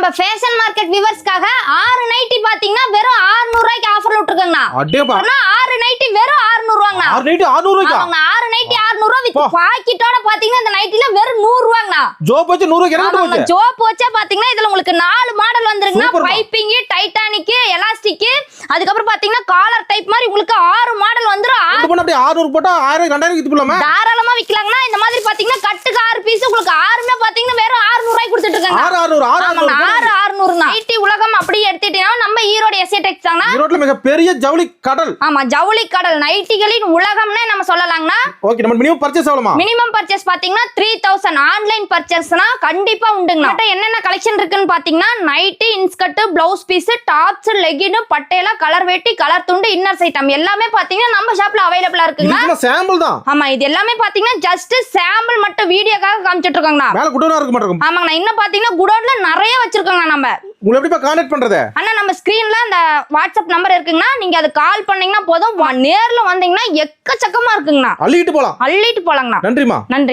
நம்ம fashion market வியூவர்ஸ்க்காக 6 nightie பாத்தீங்கன்னா வெறும் 600 ரூபாய்க்கு ஆஃபர்ல விட்டுருக்காங்கண்ணா. அடேப்பா 6 நைட்டி வெறும் 600 ரூபாங்கண்ணா. 6 நைட்டி 600 ரூபாய்க்கா? ஆமாங்க 6 நைட்டி 600 ரூபாய் வித் பாக்கெட்டோட பாத்தீங்கன்னா இந்த நைட்டில வெறும் 100 ரூபாங்கண்ணா. ஜோப் வச்சு 100 ரூபாய்க்கு என்ன போச்சு? ஜோப் வச்சா பாத்தீங்கன்னா இதுல உங்களுக்கு 4 மாடல் வந்துருங்க. பைப்பிங், டைட்டானிக், எலாஸ்டிக், அதுக்கு அப்புறம் பாத்தீங்கன்னா காலர் டைப் மாதிரி உங்களுக்கு 6 மாடல் வந்துரும். 6 பண்ண அப்படியே 600 போட்டா 1000 2000 வித்து போலாமா? தாராளமா விக்கலாங்கண்ணா. இந்த மாதிரி பாத்தீங்கன்னா கட்டுக்கு 6 பீஸ் உங்களுக்கு 6மே பாத்தீங்கன்னா வெறும் 600 ரூபாய்க்கு கொடுத்துட்டு இருக்காங்க. 600 நைட்டி உலகம் அப்படி எடுத்துட்டீங்கன்னா நம்ம ஈரோடு எஸ்ஏ டெக்ஸ் தானா. ஈரோட்ல மிக பெரிய ஜவுளி கடல். ஆமா ஜவுளி கடல், நைட்டிகளின் உலகம்னே நம்ம சொல்லலாம்னா. ஓகே, நம்ம மினிமம் பர்சேஸ் எவ்வளவுமா? மினிமம் பர்சேஸ் பாத்தீங்கன்னா 3000. ஆன்லைன் பர்சேஸ்னா கண்டிப்பா உண்டுங்க. என்னென்ன கலெக்ஷன் இருக்குன்னு பாத்தீங்கன்னா nighty, inskirt, blouse piece, tops, legging, பட்டேலா, கலர் வேட்டி, கலர் துண்டு, இன்னர்ஸ் ஐட்டம் எல்லாமே பாத்தீங்கன்னா நம்ம ஷாப்ல அவைலபிளா இருக்குங்க. இது சாம்பிள் தான். ஆமா இது எல்லாமே பாத்தீங்கன்னா ஜஸ்ட் சாம்பிள் மட்டும் வீடியோக்காக காமிச்சிட்டு இருக்காங்க. மேல குடோனா இருக்க மாட்டேங்க. ஆமாங்க இன்னும் பாத்தீங்கன்னா குடோன்ல நிறைய வச்சிருக்காங்க. நம்ம உங்களை எப்படி கான்டாக்ட் பண்றது? அண்ணா நம்ம ஸ்கிரீன்ல அந்த வாட்ஸ்அப் நம்பர் இருக்குங்கண்ணா. நீங்க அது கால் பண்ணீங்கன்னா போதும். நேர்ல வந்தீங்கன்னா எக்கச்சக்கமா இருக்குங்கண்ணா. அள்ளிட்டு போலாங்கண்ணா. நன்றிமா. நன்றி.